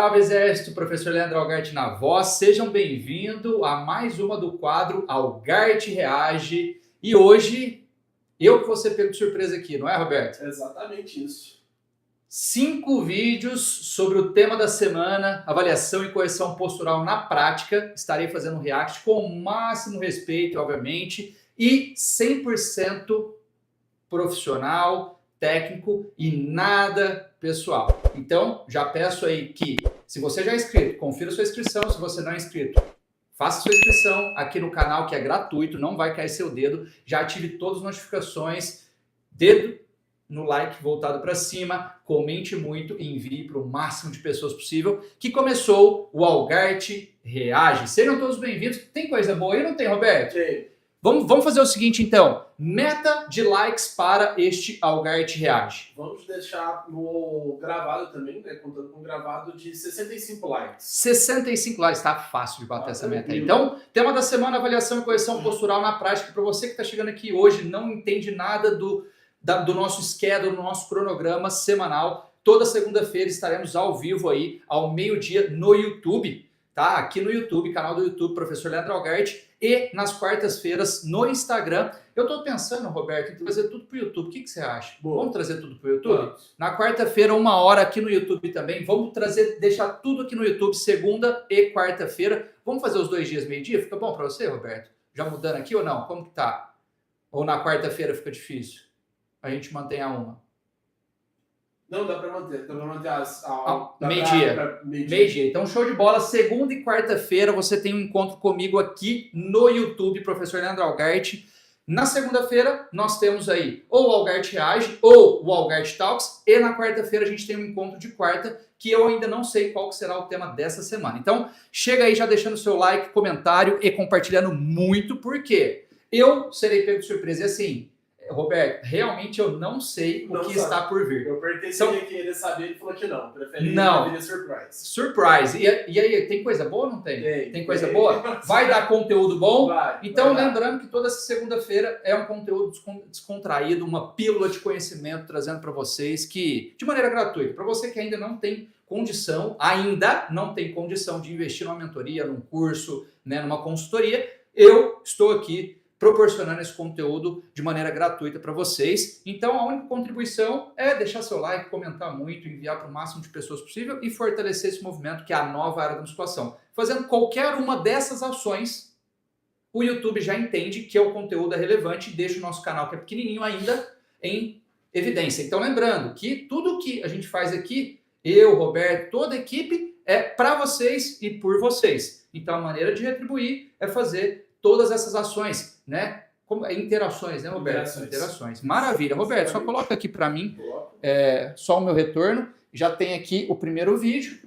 Salve Exército, professor Leandro Algart na voz, sejam bem-vindos a mais uma do quadro Algart Reage. E hoje, eu que vou ser pego de surpresa aqui, não é, Roberto? É exatamente isso. 5 vídeos sobre o tema da semana, avaliação e correção postural na prática. Estarei fazendo um react com o máximo respeito, obviamente, e 100% profissional, técnico e nada pessoal. Então, já peço aí que, se você já é inscrito, confira sua inscrição. Se você não é inscrito, faça sua inscrição aqui no canal, que é gratuito, não vai cair seu dedo. Já ative todas as notificações, dedo no like voltado para cima, comente muito e envie para o máximo de pessoas possível, que começou o Algart Reage. Sejam todos bem-vindos. Tem coisa boa aí, não tem, Roberto? Tem. Vamos fazer o seguinte, então. Meta de likes para este Algart Reage. Vamos deixar no gravado também, né? Contando com o gravado de 65 likes. 65 likes, tá fácil de bater essa meta aí. Então, tema da semana, avaliação e correção postural na prática. Para você que está chegando aqui hoje, não entende nada do nosso schedule, do nosso cronograma semanal. Toda segunda-feira estaremos ao vivo aí, ao meio-dia, no YouTube. Tá? Aqui no YouTube, canal do YouTube, professor Leandro Algart. E nas quartas-feiras no Instagram. Eu estou pensando, Roberto, em trazer tudo para o YouTube. O que você acha? Boa. Vamos trazer tudo para o YouTube? Vamos. Na quarta-feira, 1h aqui no YouTube também. Vamos deixar tudo aqui no YouTube, segunda e quarta-feira. Vamos fazer os 2 dias meio-dia? Fica bom para você, Roberto? Já mudando aqui ou não? Como que tá? Ou na quarta-feira fica difícil? A gente mantém a 1. Não, dá para manter. Dá para manter meio-dia. Meio-dia. Então, show de bola. Segunda e quarta-feira você tem um encontro comigo aqui no YouTube, professor Leandro Algart. Na segunda-feira, nós temos aí ou o Algart Reage ou o Algart Talks. E na quarta-feira a gente tem um encontro de quarta, que eu ainda não sei qual será o tema dessa semana. Então, chega aí já deixando o seu like, comentário e compartilhando muito, porque eu serei pego de surpresa. E assim, Roberto, realmente eu não sei o que está por vir. Eu perguntei se ele queria saber, ele falou que não. Prefere não. Surprise. Surprise. E aí, tem coisa boa ou não tem? Tem coisa tem. boa? Vai dar conteúdo bom? Então, vai lembrando que toda essa segunda-feira é um conteúdo descontraído, uma pílula de conhecimento trazendo para vocês que, de maneira gratuita, para você que ainda não tem condição de investir numa mentoria, num curso, né, numa consultoria, eu estou aqui proporcionando esse conteúdo de maneira gratuita para vocês. Então, a única contribuição é deixar seu like, comentar muito, enviar para o máximo de pessoas possível e fortalecer esse movimento que é a nova área da musculação. Fazendo qualquer uma dessas ações, o YouTube já entende que o conteúdo é relevante e deixa o nosso canal, que é pequenininho ainda, em evidência. Então, lembrando que tudo que a gente faz aqui, eu, Roberto, toda a equipe, é para vocês e por vocês. Então, a maneira de retribuir é fazer todas essas ações, né? Interações, né, Roberto? Interações. Maravilha. Roberto, só coloca aqui para mim só o meu retorno. Já tem aqui o primeiro vídeo.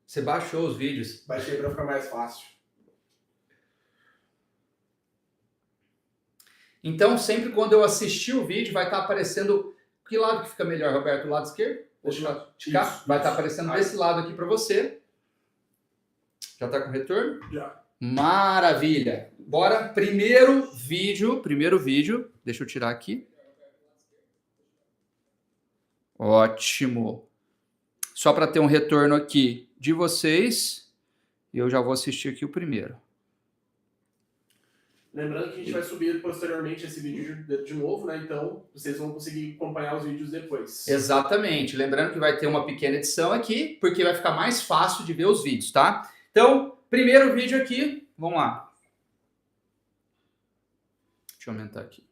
Você baixou os vídeos? Baixei para ficar mais fácil. Então, sempre quando eu assistir o vídeo, vai estar aparecendo... Que lado que fica melhor, Roberto? O lado esquerdo? Ou do lado de cá? Vai estar aparecendo desse lado aqui para você. Já está com retorno? Já. Maravilha! Bora, primeiro vídeo. Deixa eu tirar aqui. Ótimo! Só para ter um retorno aqui de vocês, eu já vou assistir aqui o primeiro. Lembrando que a gente vai subir posteriormente esse vídeo de novo, né? Então, vocês vão conseguir acompanhar os vídeos depois. Exatamente. Lembrando que vai ter uma pequena edição aqui, porque vai ficar mais fácil de ver os vídeos, tá? Então, primeiro vídeo aqui, vamos lá. Deixa eu aumentar aqui.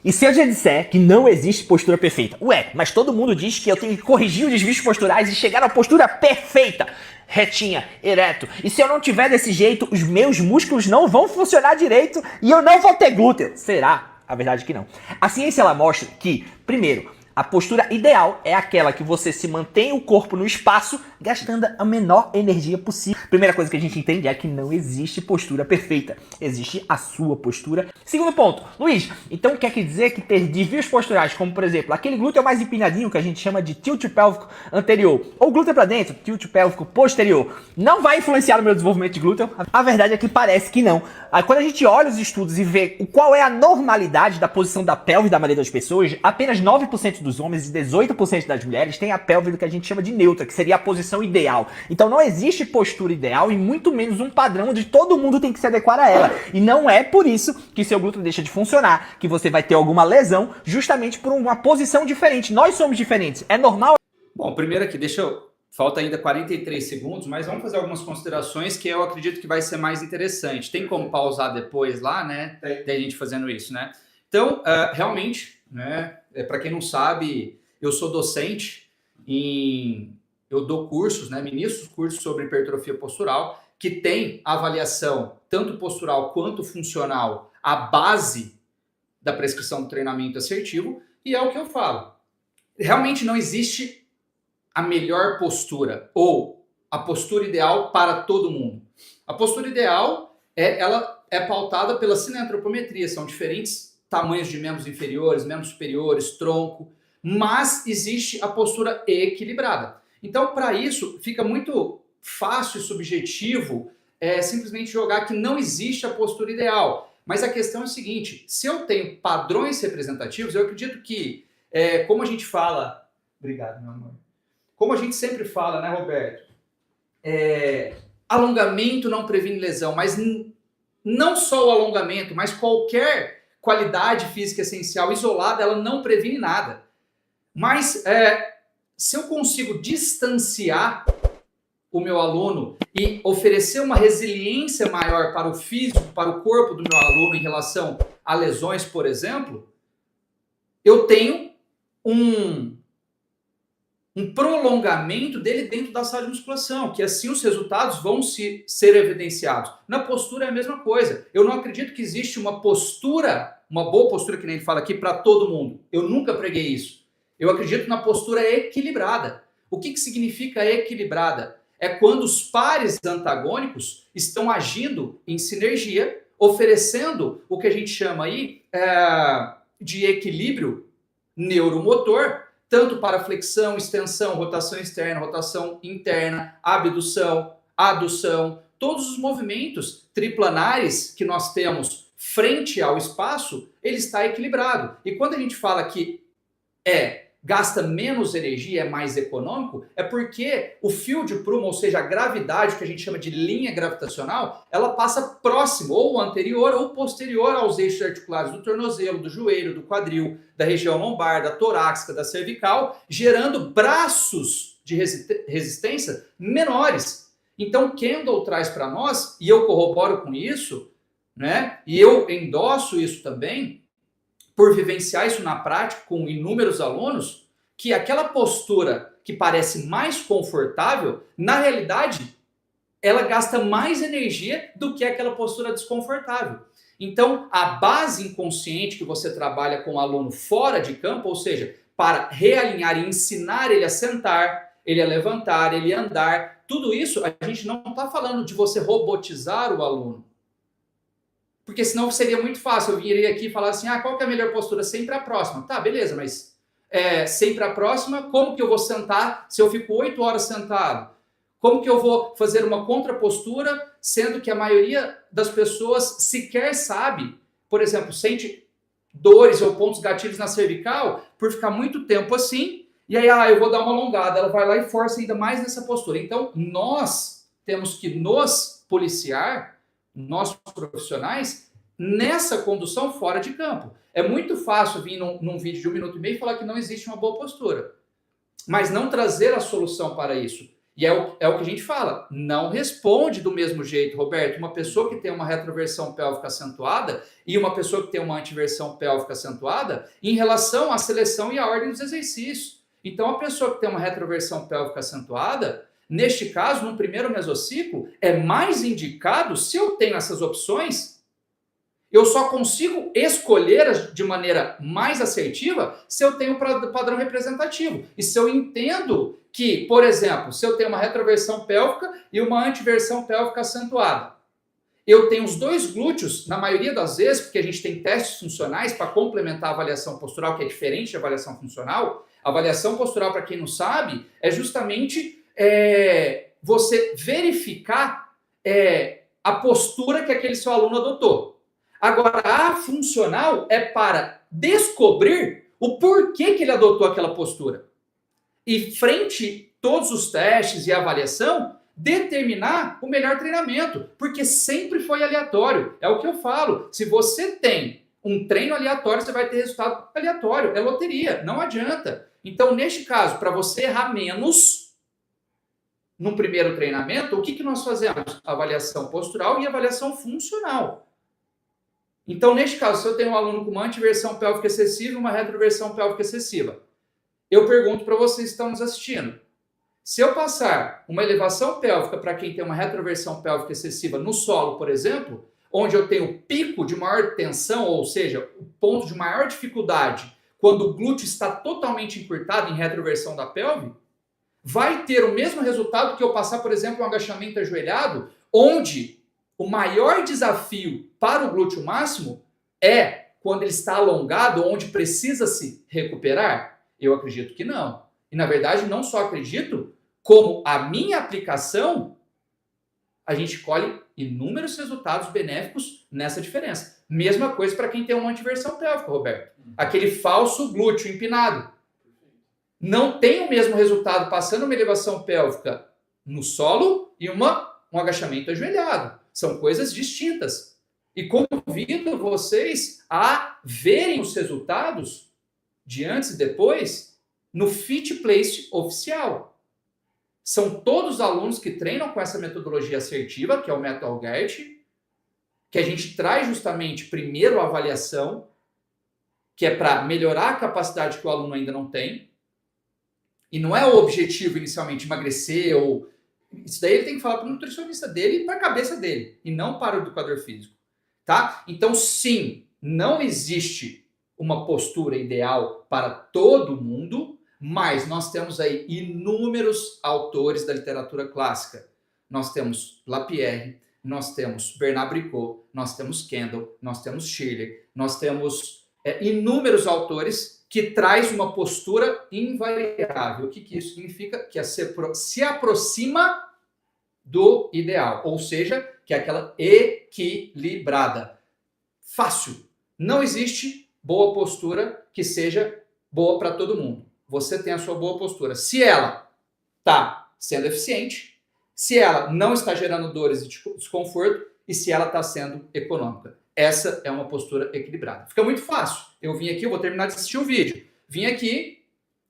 E se eu já disser que não existe postura perfeita? Ué, mas todo mundo diz que eu tenho que corrigir os desvios posturais e chegar à postura perfeita, retinha, ereto. E se eu não tiver desse jeito, os meus músculos não vão funcionar direito e eu não vou ter glúteo. Será? A verdade é que não. A ciência ela mostra que, primeiro, A postura ideal é aquela que você se mantém o corpo no espaço, gastando a menor energia possível. Primeira coisa que a gente entende é que não existe postura perfeita. Existe a sua postura. Segundo ponto, Luiz, então quer dizer que ter desvios posturais, como por exemplo, aquele glúteo mais empinadinho que a gente chama de tilt pélvico anterior, ou glúteo para dentro, tilt pélvico posterior, não vai influenciar no meu desenvolvimento de glúteo? A verdade é que parece que não. Aí quando a gente olha os estudos e vê qual é a normalidade da posição da pelve da maioria das pessoas, apenas 9% dos homens e 18% das mulheres têm a pelve do que a gente chama de neutra, que seria a posição ideal. Então não existe postura ideal e muito menos um padrão onde todo mundo tem que se adequar a ela. E não é por isso que seu glúteo deixa de funcionar, que você vai ter alguma lesão, justamente por uma posição diferente. Nós somos diferentes. É normal? Bom, primeiro aqui, falta ainda 43 segundos, mas vamos fazer algumas considerações que eu acredito que vai ser mais interessante. Tem como pausar depois lá, né? Da gente fazendo isso, né? Então, realmente, né? Para quem não sabe, eu sou docente eu dou cursos, né? Ministro cursos sobre hipertrofia postural, que tem avaliação tanto postural quanto funcional, a base da prescrição do treinamento assertivo, e é o que eu falo. Realmente não existe a melhor postura ou a postura ideal para todo mundo. A postura ideal ela é pautada pela cineantropometria, são diferentes tamanhos de membros inferiores, membros superiores, tronco, mas existe a postura equilibrada. Então, para isso, fica muito fácil e subjetivo simplesmente jogar que não existe a postura ideal. Mas a questão é o seguinte, se eu tenho padrões representativos, eu acredito que, como a gente fala... Obrigado, meu amor. Como a gente sempre fala, né, Roberto? Alongamento não previne lesão, mas não só o alongamento, mas qualquer qualidade física essencial isolada, ela não previne nada. Mas se eu consigo distanciar o meu aluno e oferecer uma resiliência maior para o físico, para o corpo do meu aluno em relação a lesões, por exemplo, eu tenho um prolongamento dele dentro da sala de musculação, que assim os resultados vão ser evidenciados. Na postura é a mesma coisa. Eu não acredito que existe uma postura, uma boa postura, que nem ele fala aqui, para todo mundo. Eu nunca preguei isso. Eu acredito na postura equilibrada. O que significa equilibrada? É quando os pares antagônicos estão agindo em sinergia, oferecendo o que a gente chama aí de equilíbrio neuromotor, tanto para flexão, extensão, rotação externa, rotação interna, abdução, adução, todos os movimentos triplanares que nós temos frente ao espaço, ele está equilibrado. E quando a gente fala que gasta menos energia, é mais econômico, é porque o fio de prumo, ou seja, a gravidade, que a gente chama de linha gravitacional, ela passa próximo, ou anterior ou posterior aos eixos articulares do tornozelo, do joelho, do quadril, da região lombar, da torácica, da cervical, gerando braços de resistência menores. Então, Kendall traz para nós, e eu corroboro com isso, né? E eu endosso isso também, por vivenciar isso na prática com inúmeros alunos, que aquela postura que parece mais confortável, na realidade, ela gasta mais energia do que aquela postura desconfortável. Então, a base inconsciente que você trabalha com o aluno fora de campo, ou seja, para realinhar e ensinar ele a sentar, ele a levantar, ele a andar, tudo isso, a gente não está falando de você robotizar o aluno. Porque senão seria muito fácil, eu viria aqui e falar assim, qual que é a melhor postura? Sempre a próxima. Tá, beleza, mas sempre a próxima, como que eu vou sentar se eu fico 8 horas sentado? Como que eu vou fazer uma contrapostura, sendo que a maioria das pessoas sequer sabe, por exemplo, sente dores ou pontos gatilhos na cervical por ficar muito tempo assim, e aí eu vou dar uma alongada, ela vai lá e força ainda mais nessa postura. Então, nós temos que nos policiar, nós profissionais, nessa condução fora de campo. É muito fácil vir num vídeo de 1 minuto e meio e falar que não existe uma boa postura, mas não trazer a solução para isso. E é o que a gente fala, não responde do mesmo jeito, Roberto, uma pessoa que tem uma retroversão pélvica acentuada e uma pessoa que tem uma antiversão pélvica acentuada em relação à seleção e à ordem dos exercícios. Então, a pessoa que tem uma retroversão pélvica acentuada, neste caso, no primeiro mesociclo, é mais indicado, se eu tenho essas opções, Eu só consigo escolher de maneira mais assertiva se eu tenho um padrão representativo. E se eu entendo que, por exemplo, se eu tenho uma retroversão pélvica e uma antiversão pélvica acentuada, eu tenho os dois glúteos, na maioria das vezes, porque a gente tem testes funcionais para complementar a avaliação postural, que é diferente da avaliação funcional. A avaliação postural, para quem não sabe, é justamente você verificar a postura que aquele seu aluno adotou. Agora, a funcional é para descobrir o porquê que ele adotou aquela postura. E frente a todos os testes e a avaliação, determinar o melhor treinamento, porque sempre foi aleatório. É o que eu falo. Se você tem um treino aleatório, você vai ter resultado aleatório. É loteria, não adianta. Então, neste caso, para você errar menos no primeiro treinamento, o que nós fazemos? Avaliação postural e avaliação funcional. Então, neste caso, se eu tenho um aluno com uma antiversão pélvica excessiva e uma retroversão pélvica excessiva, eu pergunto para vocês que estão nos assistindo, se eu passar uma elevação pélvica para quem tem uma retroversão pélvica excessiva no solo, por exemplo, onde eu tenho o pico de maior tensão, ou seja, o ponto de maior dificuldade, quando o glúteo está totalmente encurtado em retroversão da pelve, vai ter o mesmo resultado que eu passar, por exemplo, um agachamento ajoelhado, onde o maior desafio para o glúteo máximo é quando ele está alongado, onde precisa se recuperar? Eu acredito que não. E, na verdade, não só acredito, como a minha aplicação, a gente colhe inúmeros resultados benéficos nessa diferença. Mesma coisa para quem tem uma antiversão pélvica, Roberto. Aquele falso glúteo empinado. Não tem o mesmo resultado passando uma elevação pélvica no solo e um agachamento ajoelhado. São coisas distintas. E convido vocês a verem os resultados de antes e depois no Fit Place oficial. São todos alunos que treinam com essa metodologia assertiva, que é o método Algert, que a gente traz justamente primeiro a avaliação, que é para melhorar a capacidade que o aluno ainda não tem. E não é o objetivo inicialmente emagrecer ou... Isso daí ele tem que falar para o nutricionista dele e para a cabeça dele, e não para o educador físico. Tá? Então, sim, não existe uma postura ideal para todo mundo, mas nós temos aí inúmeros autores da literatura clássica. Nós temos Lapierre, nós temos Bernard Bricot, nós temos Kendall, nós temos Schiller, nós temos inúmeros autores que traz uma postura invariável. O que isso significa? Que se aproxima do ideal, ou seja, que é aquela equilibrada. Fácil. Não existe boa postura que seja boa para todo mundo. Você tem a sua boa postura. Se ela está sendo eficiente, se ela não está gerando dores e desconforto e se ela está sendo econômica. Essa é uma postura equilibrada. Fica muito fácil. Eu vim aqui, eu vou terminar de assistir o vídeo. Vim aqui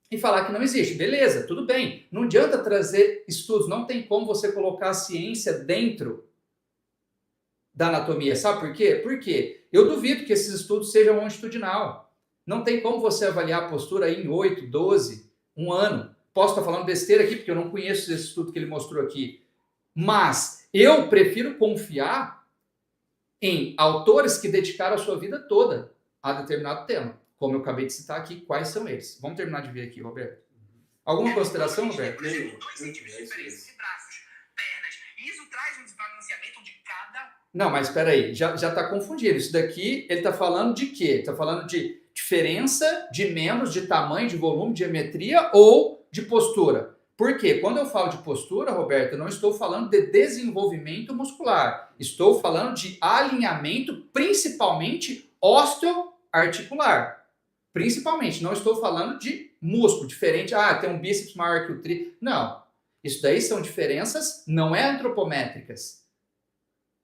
e falar que não existe. Beleza, tudo bem. Não adianta trazer estudos. Não tem como você colocar a ciência dentro da anatomia. Sabe por quê? Porque eu duvido que esses estudos sejam longitudinal. Não tem como você avaliar a postura em 8, 12, 1 ano. Posso estar falando besteira aqui, porque eu não conheço esse estudo que ele mostrou aqui. Mas eu prefiro confiar em autores que dedicaram a sua vida toda a determinado tema. Como eu acabei de citar aqui, quais são eles? Vamos terminar de ver aqui, Roberto. Alguma consideração, Roberto? Dois centímetros de diferença de braços, pernas. Isso traz um desbalanceamento de cada... Não, mas espera aí, já está confundindo. Isso daqui, ele está falando de quê? Está falando de diferença de membros, de tamanho, de volume, de geometria ou de postura? Por quê? Quando eu falo de postura, Roberto, eu não estou falando de desenvolvimento muscular. Estou falando de alinhamento, principalmente osteoarticular. Principalmente, não estou falando de músculo diferente. Ah, tem um bíceps maior que o tríceps. Não. Isso daí são diferenças, não é antropométricas.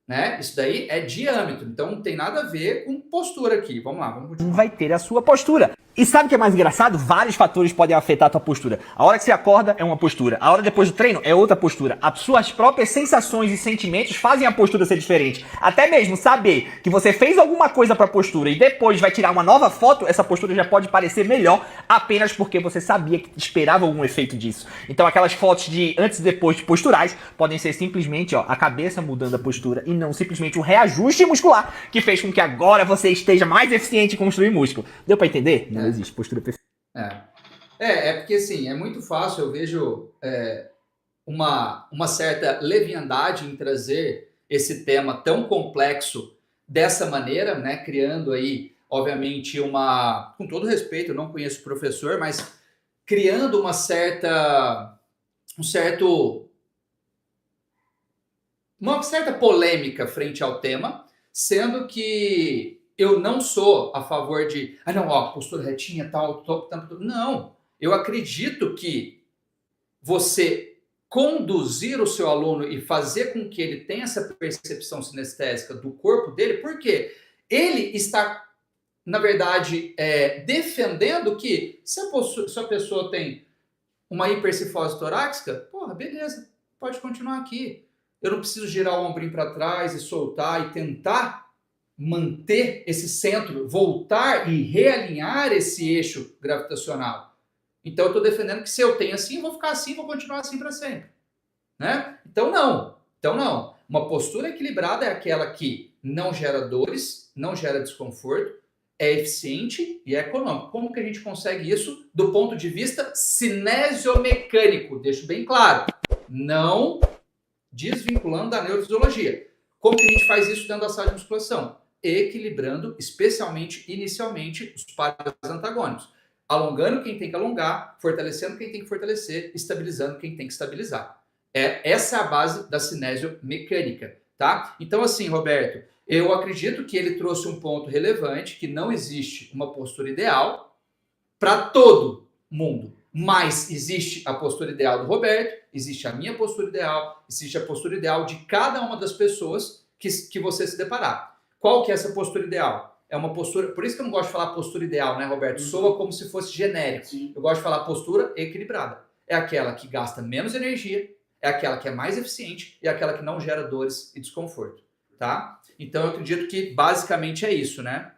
Né? Isso daí é diâmetro. Então não tem nada a ver com postura aqui. Vamos lá, vamos continuar. Vai ter a sua postura. E sabe o que é mais engraçado? Vários fatores podem afetar a tua postura. A hora que você acorda é uma postura. A hora depois do treino é outra postura. As suas próprias sensações e sentimentos fazem a postura ser diferente. Até mesmo saber que você fez alguma coisa pra postura e depois vai tirar uma nova foto, essa postura já pode parecer melhor apenas porque você sabia que esperava algum efeito disso. Então aquelas fotos de antes e depois de posturais podem ser simplesmente a cabeça mudando a postura e não simplesmente um reajuste muscular que fez com que agora você esteja mais eficiente em construir músculo. Deu pra entender? Não existe postura perfeita. É porque assim, é muito fácil, eu vejo uma certa leviandade em trazer esse tema tão complexo dessa maneira, né? Criando aí, obviamente, com todo respeito, eu não conheço o professor, mas criando uma certa polêmica frente ao tema, sendo que eu não sou a favor de, postura retinha, tal. Não, eu acredito que você conduzir o seu aluno e fazer com que ele tenha essa percepção sinestésica do corpo dele, porque ele está, na verdade, defendendo que se a pessoa tem uma hipercifose torácica, porra, beleza, pode continuar aqui. Eu não preciso girar o ombrinho para trás e soltar e tentar manter esse centro, voltar e realinhar esse eixo gravitacional. Então eu estou defendendo que se eu tenho assim, eu vou ficar assim, vou continuar assim para sempre. Né? Então não. Uma postura equilibrada é aquela que não gera dores, não gera desconforto, é eficiente e é econômico. Como que a gente consegue isso do ponto de vista cinesiomecânico? Deixo bem claro. Não desvinculando da neurofisiologia. Como que a gente faz isso dentro da sala de musculação? Equilibrando, especialmente, inicialmente, os pares antagônicos. Alongando quem tem que alongar, fortalecendo quem tem que fortalecer, estabilizando quem tem que estabilizar. Essa é a base da cinesiomecânica, tá? Então, assim, Roberto, eu acredito que ele trouxe um ponto relevante, que não existe uma postura ideal para todo mundo. Mas existe a postura ideal do Roberto, existe a minha postura ideal, existe a postura ideal de cada uma das pessoas que você se deparar. Qual que é essa postura ideal? É uma postura... Por isso que eu não gosto de falar postura ideal, né, Roberto? Soa como se fosse genérico. Sim. Eu gosto de falar postura equilibrada. É aquela que gasta menos energia, é aquela que é mais eficiente e é aquela que não gera dores e desconforto, tá? Então eu acredito que basicamente é isso, né?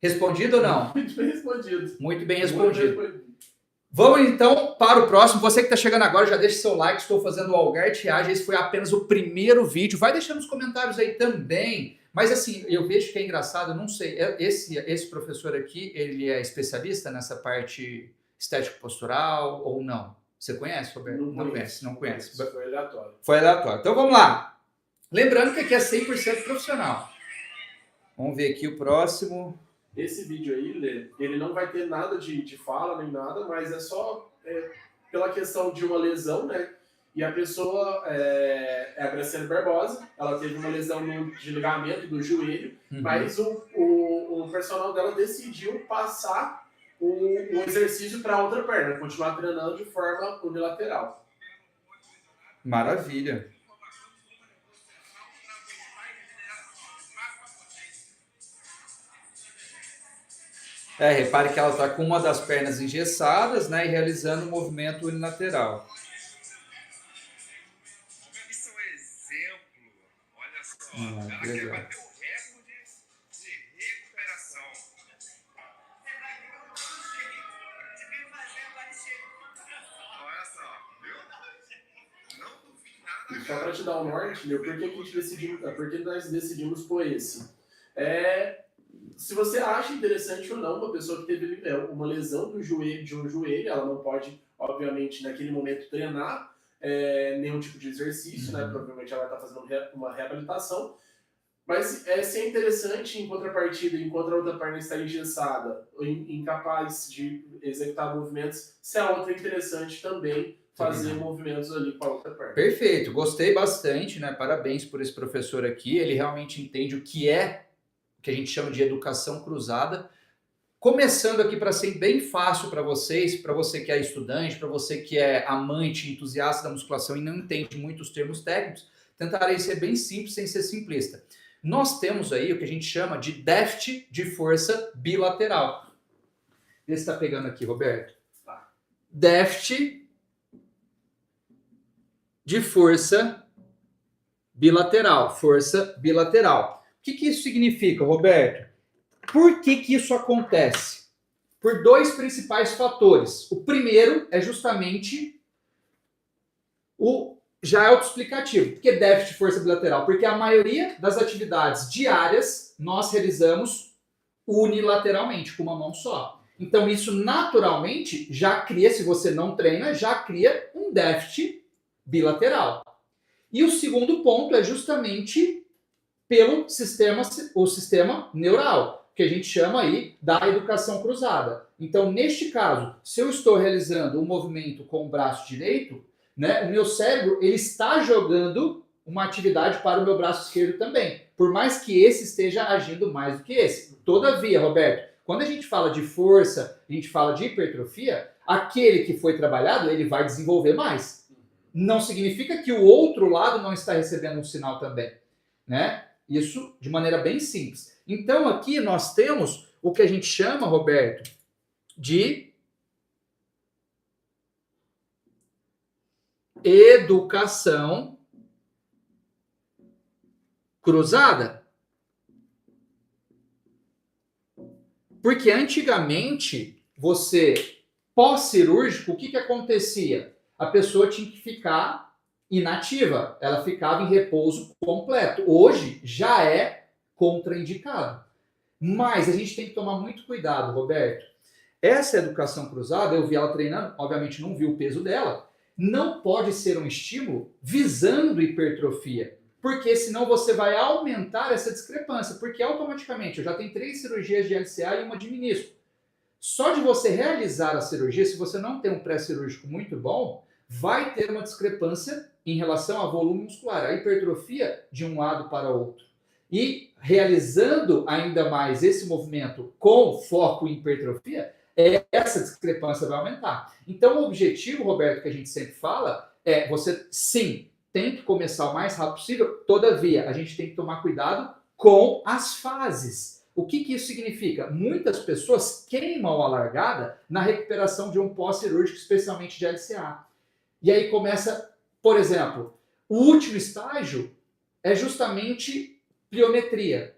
Respondido ou não? Muito bem respondido. Muito bem respondido. Vamos então para o próximo. Você que está chegando agora, já deixa seu like. Estou fazendo o Algar Triagem. Esse foi apenas o primeiro vídeo. Vai deixando nos comentários aí também. Mas assim, eu vejo que é engraçado, eu não sei. Esse professor aqui, ele é especialista nessa parte estético-postural ou não? Você conhece, Roberto? Não conhece. Foi aleatório. Foi aleatório. Então vamos lá. Lembrando que aqui é 100% profissional. Vamos ver aqui o próximo. Esse vídeo aí, Lê, ele não vai ter nada de fala nem nada, mas é só pela questão de uma lesão, né? E a pessoa é a Graciane Barbosa, ela teve uma lesão de ligamento do joelho, mas o personal dela decidiu passar o exercício para outra perna, continuar treinando de forma unilateral. Maravilha. Repare que ela está com uma das pernas engessadas, né, e realizando um movimento unilateral. Isso é um exemplo. Olha só. Ela quer bater o recorde de recuperação. Olha só, viu? Não duvido nada. E só para te dar um norte, meu, por que nós decidimos pôr esse? Se você acha interessante ou não, uma pessoa que teve uma lesão de um joelho, ela não pode, obviamente, naquele momento treinar nenhum tipo de exercício, né? Provavelmente ela vai estar fazendo uma reabilitação. Mas se é interessante, em contrapartida, enquanto a outra perna está engessada, incapaz de executar movimentos, se a outra é interessante também fazer movimentos ali com a outra perna. Perfeito, gostei bastante, né? Parabéns por esse professor aqui, ele realmente entende o que a gente chama de educação cruzada. Começando aqui para ser bem fácil para vocês, para você que é estudante, para você que é amante, entusiasta da musculação e não entende muito os termos técnicos, tentarei ser bem simples sem ser simplista. Nós temos aí o que a gente chama de déficit de força bilateral. Vê se está pegando aqui, Roberto. Tá. Déficit de força bilateral. Força bilateral. O que isso significa, Roberto? Por que isso acontece? Por dois principais fatores. O primeiro é justamente o já autoexplicativo. Por que déficit de força bilateral? Porque a maioria das atividades diárias nós realizamos unilateralmente, com uma mão só. Então isso naturalmente já cria, se você não treina, já cria um déficit bilateral. E o segundo ponto é justamente pelo sistema neural, que a gente chama aí da educação cruzada. Então, neste caso, se eu estou realizando um movimento com o braço direito, né, o meu cérebro ele está jogando uma atividade para o meu braço esquerdo também, por mais que esse esteja agindo mais do que esse. Todavia, Roberto, quando a gente fala de força, a gente fala de hipertrofia, aquele que foi trabalhado, ele vai desenvolver mais. Não significa que o outro lado não está recebendo um sinal também, né? Isso de maneira bem simples. Então, aqui nós temos o que a gente chama, Roberto, de educação cruzada. Porque antigamente, você, pós-cirúrgico, o que acontecia? A pessoa tinha que ficar inativa, ela ficava em repouso completo. Hoje já é contraindicado. Mas a gente tem que tomar muito cuidado, Roberto. Essa educação cruzada, eu vi ela treinando, obviamente não vi o peso dela, não pode ser um estímulo visando hipertrofia, porque senão você vai aumentar essa discrepância, porque automaticamente eu já tenho 3 cirurgias de LCA e uma de menisco. Só de você realizar a cirurgia, se você não tem um pré-cirúrgico muito bom, vai ter uma discrepância em relação ao volume muscular, a hipertrofia de um lado para o outro. E realizando ainda mais esse movimento com foco em hipertrofia, essa discrepância vai aumentar. Então, o objetivo, Roberto, que a gente sempre fala, é você, sim, tem que começar o mais rápido possível, todavia, a gente tem que tomar cuidado com as fases. O que isso significa? Muitas pessoas queimam a largada na recuperação de um pós-cirúrgico, especialmente de LCA. E aí começa, por exemplo, o último estágio é justamente pliometria.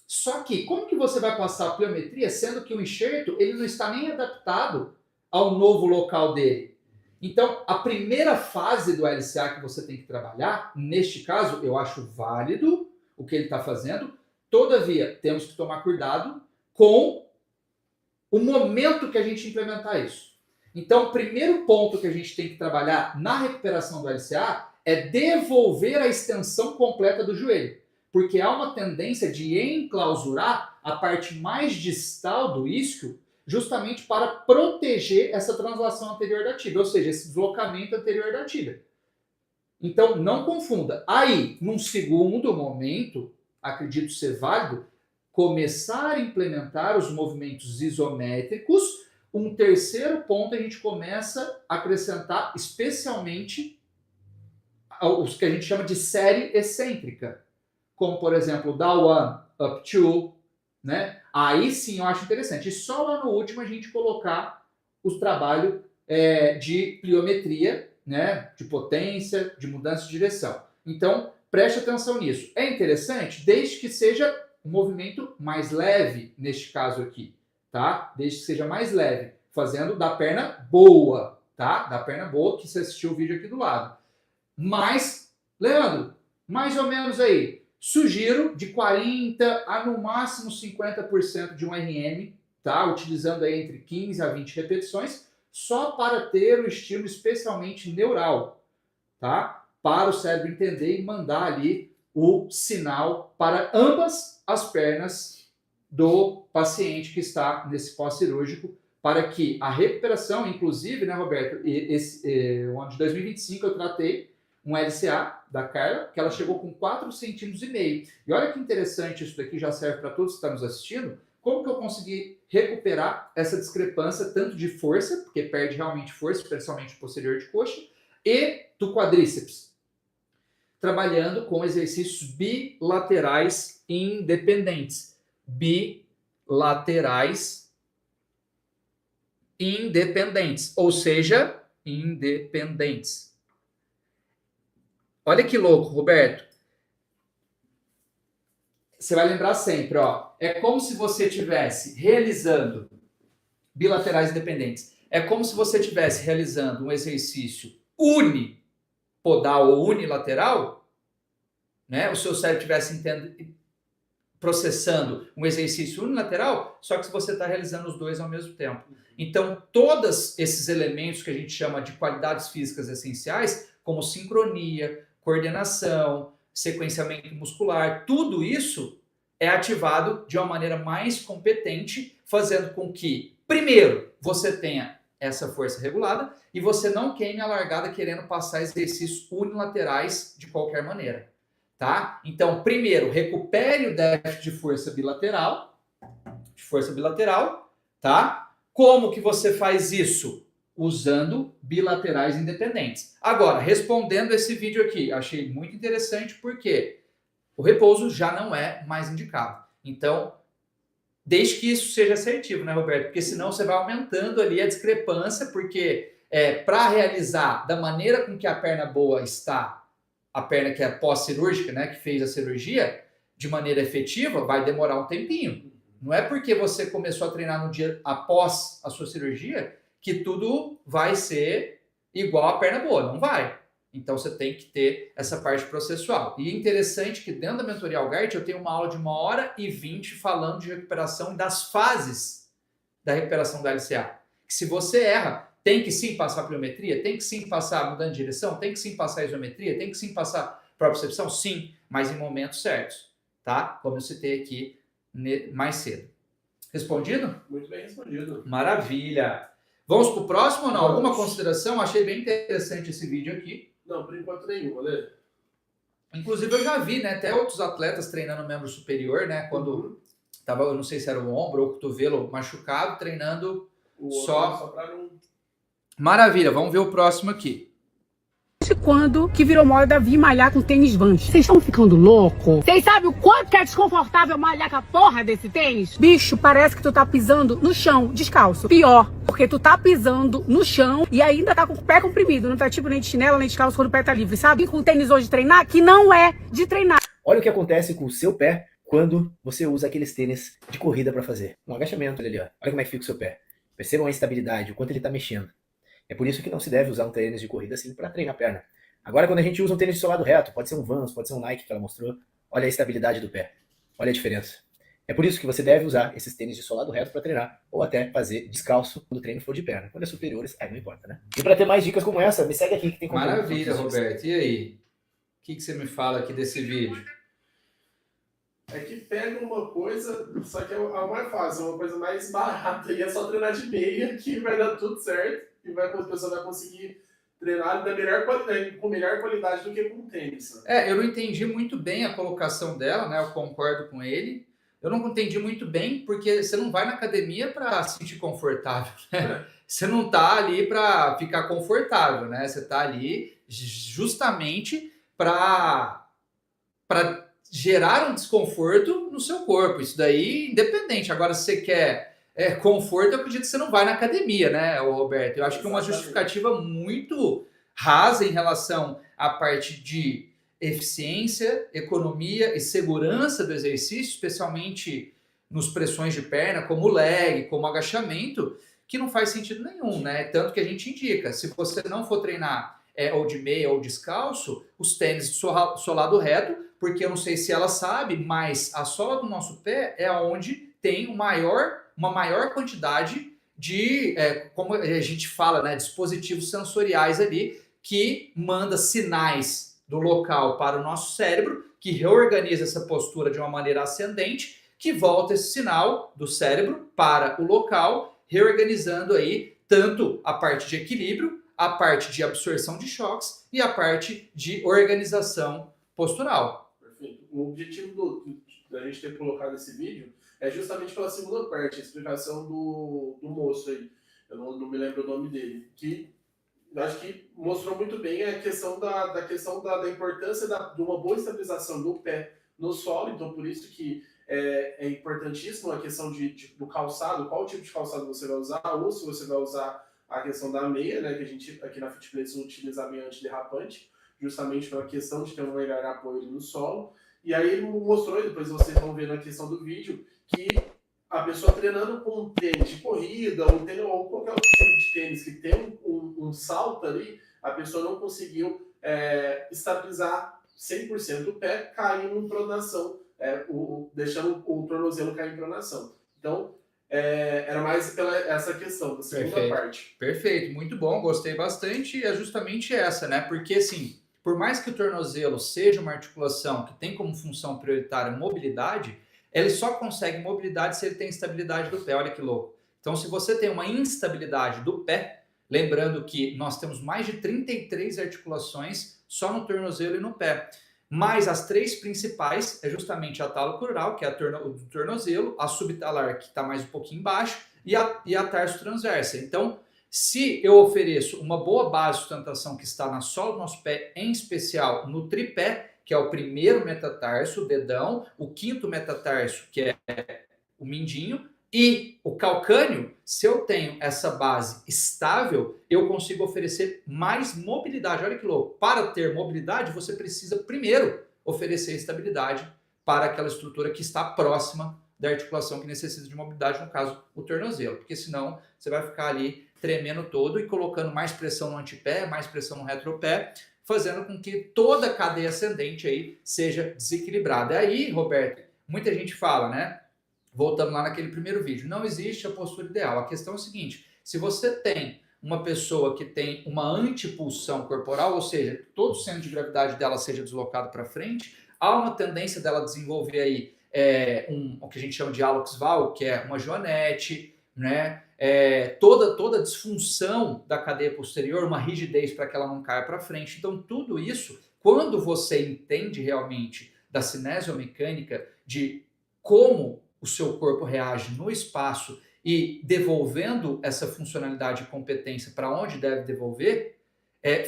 Só que, como que você vai passar a pliometria, sendo que o enxerto ele não está nem adaptado ao novo local dele? Então, a primeira fase do LCA que você tem que trabalhar, neste caso, eu acho válido o que ele está fazendo, todavia, temos que tomar cuidado com o momento que a gente implementar isso. Então, o primeiro ponto que a gente tem que trabalhar na recuperação do LCA é devolver a extensão completa do joelho. Porque há uma tendência de enclausurar a parte mais distal do isquio justamente para proteger essa translação anterior da tíbia, ou seja, esse deslocamento anterior da tíbia. Então, não confunda. Aí, num segundo momento, acredito ser válido, começar a implementar os movimentos isométricos. Um terceiro ponto, a gente começa a acrescentar especialmente os que a gente chama de série excêntrica. Como, por exemplo, down one, up two, né? Aí sim eu acho interessante. E só lá no último a gente colocar o trabalho de pliometria, né? De potência, de mudança de direção. Então, preste atenção nisso. É interessante desde que seja um movimento mais leve, neste caso aqui, tá? Desde que seja mais leve, fazendo da perna boa, tá? Da perna boa, que você assistiu o vídeo aqui do lado. Mas, Leandro, mais ou menos aí, sugiro de 40% a no máximo 50% de um RM, tá? Utilizando aí entre 15 a 20 repetições, só para ter o estímulo especialmente neural, tá? Para o cérebro entender e mandar ali o sinal para ambas as pernas do paciente que está nesse pós-cirúrgico, para que a recuperação, inclusive, né, Roberto, o ano de 2025 eu tratei um LCA da Carla, que ela chegou com 4,5 cm. E olha que interessante, isso daqui já serve para todos que estão nos assistindo, como que eu consegui recuperar essa discrepância, tanto de força, porque perde realmente força, especialmente posterior de coxa, e do quadríceps. Trabalhando com exercícios bilaterais independentes. Bilaterais independentes, ou seja, independentes. Olha que louco, Roberto. Você vai lembrar sempre, ó, é como se você estivesse realizando bilaterais independentes. É como se você estivesse realizando um exercício unipodal ou unilateral, né? O seu cérebro estivesse processando um exercício unilateral, só que você está realizando os dois ao mesmo tempo. Então, todos esses elementos que a gente chama de qualidades físicas essenciais, como sincronia, coordenação, sequenciamento muscular, tudo isso é ativado de uma maneira mais competente, fazendo com que, primeiro, você tenha essa força regulada e você não queime a largada querendo passar exercícios unilaterais de qualquer maneira. Tá? Então, primeiro, recupere o déficit de força bilateral, tá? Como que você faz isso? Usando bilaterais independentes. Agora, respondendo esse vídeo aqui, achei muito interessante porque o repouso já não é mais indicado. Então, desde que isso seja assertivo, né, Roberto? Porque senão você vai aumentando ali a discrepância, porque para realizar da maneira com que a perna boa está, a perna que é pós-cirúrgica, né, que fez a cirurgia, de maneira efetiva, vai demorar um tempinho. Não é porque você começou a treinar no dia após a sua cirurgia que tudo vai ser igual à perna boa. Não vai. Então você tem que ter essa parte processual. E é interessante que dentro da mentoria Algart eu tenho uma aula de 1h20 falando de recuperação e das fases da recuperação da LCA. Que se você erra, tem que sim passar pliometria, tem que sim passar mudando de direção, tem que sim passar isometria, tem que sim passar propriocepção, sim, mas em momentos certos, tá? Como eu citei aqui mais cedo. Respondido? Muito bem respondido. Maravilha! Vamos para o próximo ou não? Alguma consideração? Achei bem interessante esse vídeo aqui. Não, por enquanto nenhuma, né? Inclusive eu já vi, né, até outros atletas treinando membro superior, né, quando tava, eu não sei se era o ombro ou o cotovelo machucado, treinando só para não... Maravilha, vamos ver o próximo aqui. Quando que virou moda vir malhar com tênis Vans? Vocês estão ficando louco? Vocês sabem o quanto que é desconfortável malhar com a porra desse tênis? Bicho, parece que tu tá pisando no chão, descalço. Pior, porque tu tá pisando no chão e ainda tá com o pé comprimido. Não tá tipo nem de chinelo, nem de calça quando o pé tá livre, sabe? E com tênis hoje treinar, que não é de treinar. Olha o que acontece com o seu pé quando você usa aqueles tênis de corrida para fazer. Um agachamento ali, ó. Olha como é que fica o seu pé. Percebam a instabilidade, o quanto ele tá mexendo. É por isso que não se deve usar um tênis de corrida assim para treinar a perna. Agora, quando a gente usa um tênis de solado reto, pode ser um Vans, pode ser um Nike que ela mostrou, olha a estabilidade do pé. Olha a diferença. É por isso que você deve usar esses tênis de solado reto para treinar, ou até fazer descalço quando o treino for de perna. Quando é superiores, aí não importa, né? E para ter mais dicas como essa, me segue aqui que tem conteúdo. Maravilha, Roberto. E aí? O que você me fala aqui desse vídeo? É que pega uma coisa, só que é a mais fácil, é uma coisa mais barata, e é só treinar de meia que vai dar tudo certo, e a pessoa vai conseguir treinar da melhor qualidade, com melhor qualidade do que com tênis. Eu não entendi muito bem a colocação dela, né? Eu concordo com ele. Eu não entendi muito bem, porque você não vai na academia para se sentir confortável, né? Você não tá ali para ficar confortável, né? Você tá ali justamente para gerar um desconforto no seu corpo. Isso daí, independente. Agora, se você quer conforto, eu acredito que você não vai na academia, né, Roberto? Eu acho que é uma justificativa muito rasa em relação à parte de eficiência, economia e segurança do exercício, especialmente nos pressões de perna, como leg, como agachamento, que não faz sentido nenhum, né? Tanto que a gente indica, se você não for treinar ou de meia ou descalço, os tênis de solado reto, porque eu não sei se ela sabe, mas a sola do nosso pé é onde tem uma maior quantidade de, como a gente fala, né, dispositivos sensoriais ali, que manda sinais do local para o nosso cérebro, que reorganiza essa postura de uma maneira ascendente, que volta esse sinal do cérebro para o local, reorganizando aí tanto a parte de equilíbrio, a parte de absorção de choques e a parte de organização postural. Perfeito. O objetivo da gente ter colocado esse vídeo é justamente pela segunda parte, a explicação do moço aí. Eu não me lembro o nome dele. Que acho que mostrou muito bem a questão da importância de uma boa estabilização do pé no solo, então por isso que é importantíssimo a questão do calçado, qual tipo de calçado você vai usar, ou se você vai usar a questão da meia, né, que a gente aqui na FitPlace utiliza a meia antiderrapante, justamente pela questão de ter um melhor apoio no solo. E aí ele mostrou, e depois vocês vão ver na questão do vídeo, que a pessoa treinando com um tênis de corrida ou qualquer outro tipo de tênis que tem um salto ali, a pessoa não conseguiu estabilizar 100% do pé, caindo em pronação, deixando o tornozelo cair em pronação. Então, era mais pela essa questão da segunda parte. Perfeito, muito bom, gostei bastante. E é justamente essa, né? Porque, assim, por mais que o tornozelo seja uma articulação que tem como função prioritária mobilidade, ele só consegue mobilidade se ele tem estabilidade do pé. Olha que louco. Então, se você tem uma instabilidade do pé, lembrando que nós temos mais de 33 articulações só no tornozelo e no pé. Mas as três principais é justamente a talocrural, que é o tornozelo, a subtalar, que está mais um pouquinho embaixo, e a tarso transversa. Então, se eu ofereço uma boa base de sustentação que está na sola do nosso pé, em especial no tripé, que é o primeiro metatarso, o dedão, o quinto metatarso, que é o mindinho, e o calcâneo, se eu tenho essa base estável, eu consigo oferecer mais mobilidade. Olha que louco. Para ter mobilidade, você precisa primeiro oferecer estabilidade para aquela estrutura que está próxima da articulação que necessita de mobilidade, no caso, o tornozelo. Porque senão você vai ficar ali tremendo todo e colocando mais pressão no antepé, mais pressão no retropé, fazendo com que toda a cadeia ascendente aí seja desequilibrada. Aí, Roberto, muita gente fala, né? Voltando lá naquele primeiro vídeo, não existe a postura ideal. A questão é a seguinte, se você tem uma pessoa que tem uma antipulsão corporal, ou seja, todo o centro de gravidade dela seja deslocado para frente, há uma tendência dela desenvolver aí o que a gente chama de hallux valgus, que é uma joanete, né? Toda a disfunção da cadeia posterior, uma rigidez para que ela não caia para frente. Então, tudo isso, quando você entende realmente da cinesiomecânica, de como o seu corpo reage no espaço e devolvendo essa funcionalidade e competência para onde deve devolver,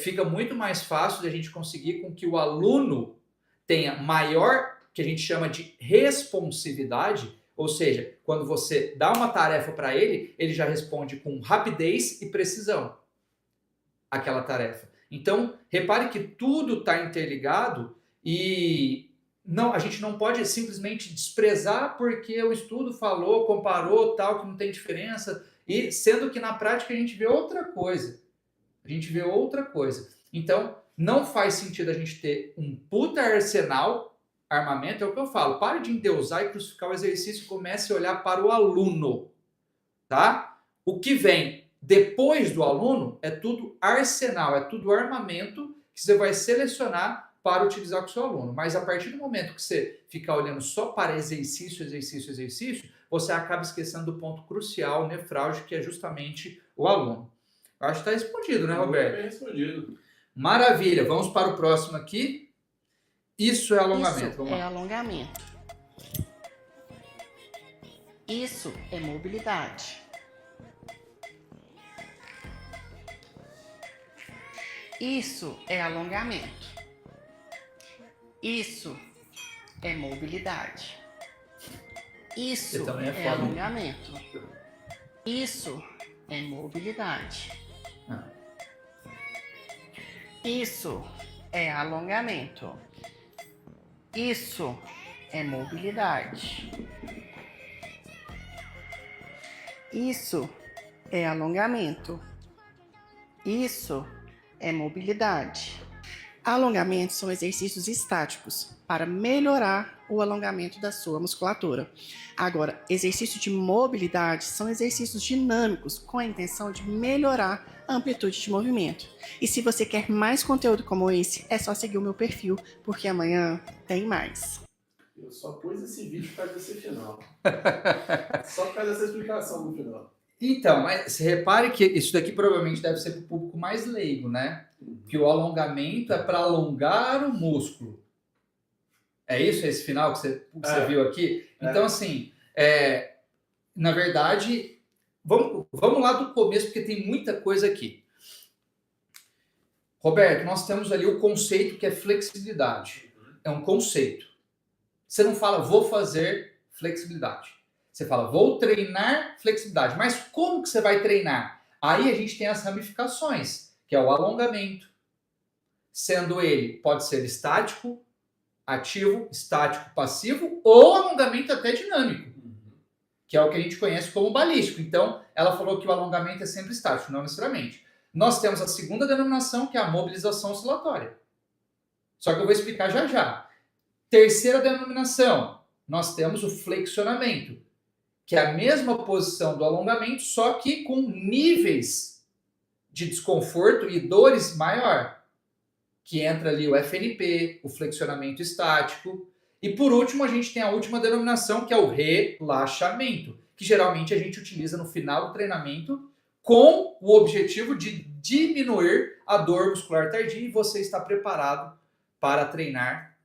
fica muito mais fácil de a gente conseguir com que o aluno tenha maior, que a gente chama de responsividade, ou seja, quando você dá uma tarefa para ele, ele já responde com rapidez e precisão aquela tarefa. Então, repare que tudo está interligado e não, a gente não pode simplesmente desprezar porque o estudo falou, comparou, tal, que não tem diferença, e sendo que na prática a gente vê outra coisa. A gente vê outra coisa. Então, não faz sentido a gente ter um puta arsenal, armamento, é o que eu falo. Pare de endeusar e crucificar o exercício e comece a olhar para o aluno, tá? O que vem depois do aluno é tudo arsenal, é tudo armamento que você vai selecionar para utilizar com o seu aluno. Mas a partir do momento que você ficar olhando só para exercício, você acaba esquecendo do ponto crucial, nefrálgico, que é justamente o aluno. Eu acho que está respondido, né, Roberto? Bem respondido. Maravilha. Vamos para o próximo aqui. Isso é alongamento. Isso é alongamento. Isso é mobilidade. Isso é alongamento. Isso é mobilidade. Isso é alongamento. Isso é mobilidade. Isso é alongamento. Isso é mobilidade. Isso é alongamento. Isso é mobilidade. Alongamentos são exercícios estáticos para melhorar o alongamento da sua musculatura. Agora, exercícios de mobilidade são exercícios dinâmicos com a intenção de melhorar a amplitude de movimento. E se você quer mais conteúdo como esse, é só seguir o meu perfil, porque amanhã tem mais. Eu só pus esse vídeo por causa desse final. Só por causa dessa explicação no final. Então, mas repare que isso daqui provavelmente deve ser para o público mais leigo, né? Que o alongamento é para alongar o músculo. É isso, esse final que você viu aqui? Então, assim, na verdade, vamos lá do começo, porque tem muita coisa aqui. Roberto, nós temos ali o conceito que é flexibilidade. É um conceito. Você não fala, vou fazer flexibilidade. Você fala, vou treinar flexibilidade. Mas como que você vai treinar? Aí a gente tem as ramificações, que é o alongamento, sendo ele, pode ser estático, ativo, estático, passivo, ou alongamento até dinâmico, que é o que a gente conhece como balístico. Então, ela falou que o alongamento é sempre estático, não necessariamente. Nós temos a segunda denominação, que é a mobilização oscilatória. Só que eu vou explicar já já. Terceira denominação, nós temos o flexionamento, que é a mesma posição do alongamento, só que com níveis de desconforto e dores maior, que entra ali o FNP, o flexionamento estático. E por último, a gente tem a última denominação, que é o relaxamento, que geralmente a gente utiliza no final do treinamento com o objetivo de diminuir a dor muscular tardia e você está preparado para treinar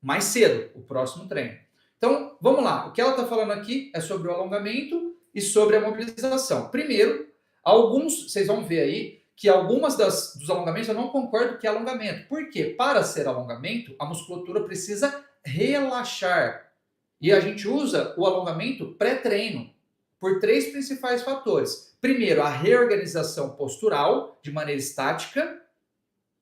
mais cedo, o próximo treino. Então, vamos lá. O que ela está falando aqui é sobre o alongamento e sobre a mobilização. Primeiro, vocês vão ver aí que algumas dos alongamentos eu não concordo que é alongamento. Por quê? Para ser alongamento, a musculatura precisa relaxar. E a gente usa o alongamento pré-treino por 3 principais fatores. Primeiro, a reorganização postural de maneira estática,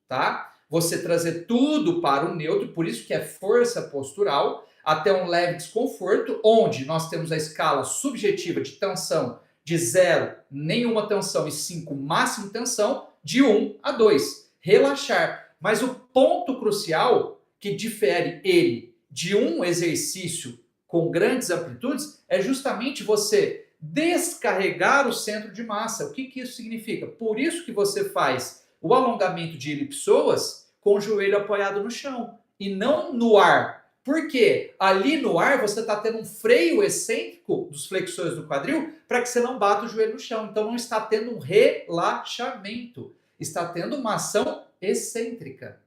tá? Você trazer tudo para o neutro, por isso que é força postural, até um leve desconforto, onde nós temos a escala subjetiva de tensão de 0, nenhuma tensão, e 5, máxima tensão, de 1 a 2. Relaxar. Mas o ponto crucial que difere ele de um exercício com grandes amplitudes é justamente você descarregar o centro de massa. O que isso significa? Por isso que você faz o alongamento de elipsoas com o joelho apoiado no chão e não no ar. Porque ali no ar você está tendo um freio excêntrico dos flexores do quadril para que você não bata o joelho no chão. Então não está tendo um relaxamento. Está tendo uma ação excêntrica.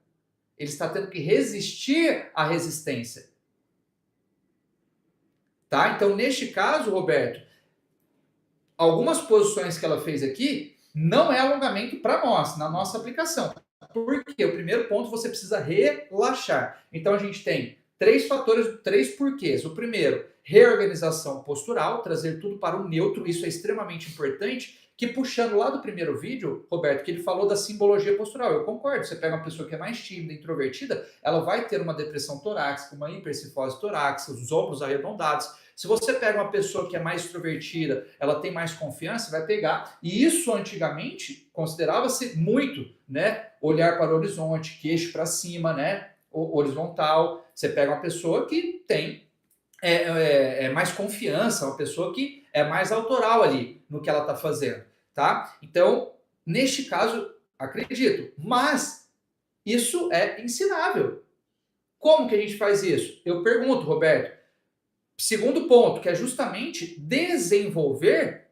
Ele está tendo que resistir à resistência. Tá? Então, neste caso, Roberto, algumas posições que ela fez aqui não é alongamento para nós, na nossa aplicação. Porque o primeiro ponto, você precisa relaxar. Então, a gente tem 3 fatores, 3 porquês. O primeiro, reorganização postural, trazer tudo para o neutro. Isso é extremamente importante. Que puxando lá do primeiro vídeo, Roberto, que ele falou da simbologia postural. Eu concordo. Você pega uma pessoa que é mais tímida, introvertida, ela vai ter uma depressão torácica, uma hipercifose torácica, os ombros arredondados. Se você pega uma pessoa que é mais extrovertida, ela tem mais confiança, vai pegar. E isso antigamente considerava-se muito, né? Olhar para o horizonte, queixo para cima, né? Horizontal. Você pega uma pessoa que tem mais confiança, uma pessoa que é mais autoral ali no que ela está fazendo, tá? Então, neste caso, acredito. Mas isso é ensinável. Como que a gente faz isso? Eu pergunto, Roberto. Segundo ponto, que é justamente desenvolver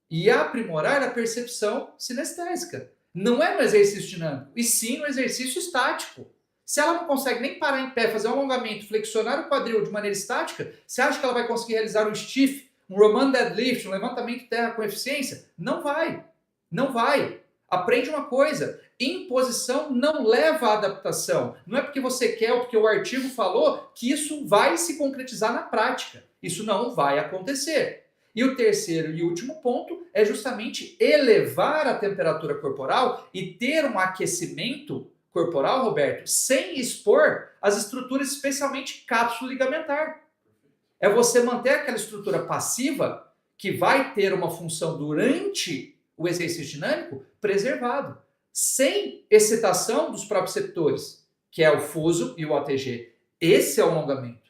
e aprimorar a percepção sinestésica. Não é no exercício dinâmico, e sim no exercício estático. Se ela não consegue nem parar em pé, fazer um alongamento, flexionar o quadril de maneira estática, você acha que ela vai conseguir realizar um stiff, um Roman deadlift, um levantamento de terra com eficiência? Não vai. Não vai. Aprende uma coisa, imposição não leva à adaptação. Não é porque você quer ou porque o artigo falou que isso vai se concretizar na prática. Isso não vai acontecer. E o terceiro e último ponto é justamente elevar a temperatura corporal e ter um aquecimento corporal, Roberto, sem expor as estruturas, especialmente cápsula ligamentar. É você manter aquela estrutura passiva que vai ter uma função durante o exercício dinâmico preservado, sem excitação dos proprioceptores, que é o fuso e o OTG. Esse é o alongamento.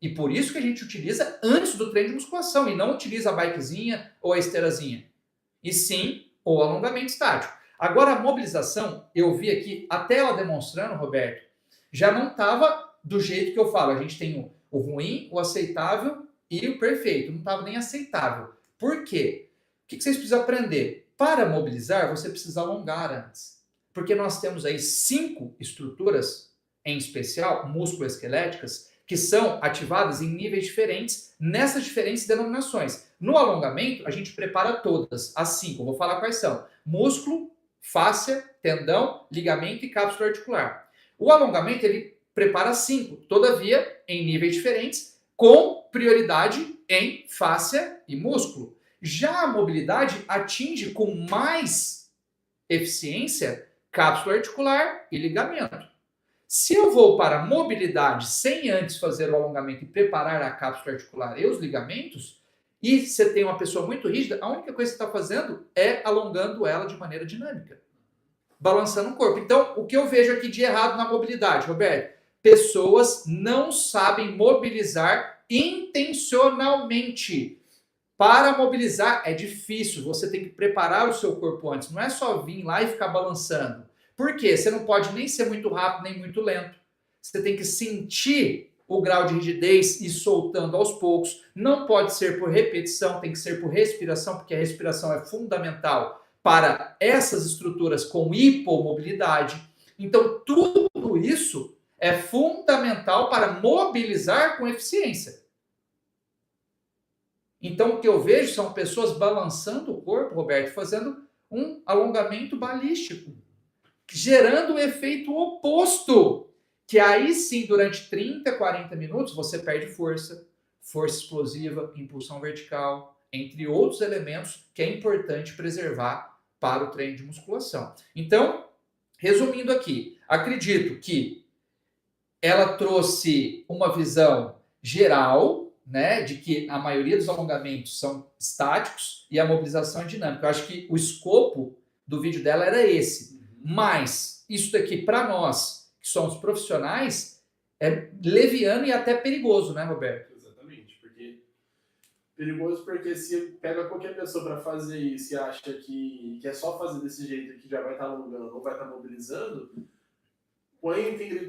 E por isso que a gente utiliza antes do treino de musculação e não utiliza a bikezinha ou a esteirazinha. E sim o alongamento estático. Agora a mobilização, eu vi aqui, até ela demonstrando, Roberto, já não estava do jeito que eu falo. A gente tem o ruim, o aceitável e o perfeito. Não estava nem aceitável. Por quê? O que vocês precisam aprender? Para mobilizar, você precisa alongar antes. Porque nós temos aí 5 estruturas, em especial, músculo-esqueléticas, que são ativadas em níveis diferentes, nessas diferentes denominações. No alongamento, a gente prepara todas, as 5. Eu vou falar quais são. Músculo, fáscia, tendão, ligamento e cápsula articular. O alongamento, ele prepara 5, todavia em níveis diferentes, com prioridade em fáscia e músculo. Já a mobilidade atinge com mais eficiência cápsula articular e ligamento. Se eu vou para a mobilidade sem antes fazer o alongamento e preparar a cápsula articular e os ligamentos, e você tem uma pessoa muito rígida, a única coisa que você está fazendo é alongando ela de maneira dinâmica, balançando o corpo. Então, o que eu vejo aqui de errado na mobilidade, Roberto? Pessoas não sabem mobilizar intencionalmente. Para mobilizar é difícil, você tem que preparar o seu corpo antes, não é só vir lá e ficar balançando. Por quê? Você não pode nem ser muito rápido, nem muito lento. Você tem que sentir o grau de rigidez e ir soltando aos poucos. Não pode ser por repetição, tem que ser por respiração, porque a respiração é fundamental para essas estruturas com hipomobilidade. Então, tudo isso é fundamental para mobilizar com eficiência. Então, o que eu vejo são pessoas balançando o corpo, Roberto, fazendo um alongamento balístico, gerando o efeito oposto, que aí sim, durante 30, 40 minutos, você perde força, força explosiva, impulsão vertical, entre outros elementos que é importante preservar para o treino de musculação. Então, resumindo aqui, acredito que ela trouxe uma visão geral, né, de que a maioria dos alongamentos são estáticos e a mobilização é dinâmica. Eu acho que o escopo do vídeo dela era esse. Mas isso daqui, para nós, que somos profissionais, é leviano e até perigoso, né, Roberto? Exatamente, porque perigoso porque se pega qualquer pessoa para fazer isso e acha que é só fazer desse jeito que já vai estar alongando ou vai estar mobilizando, põe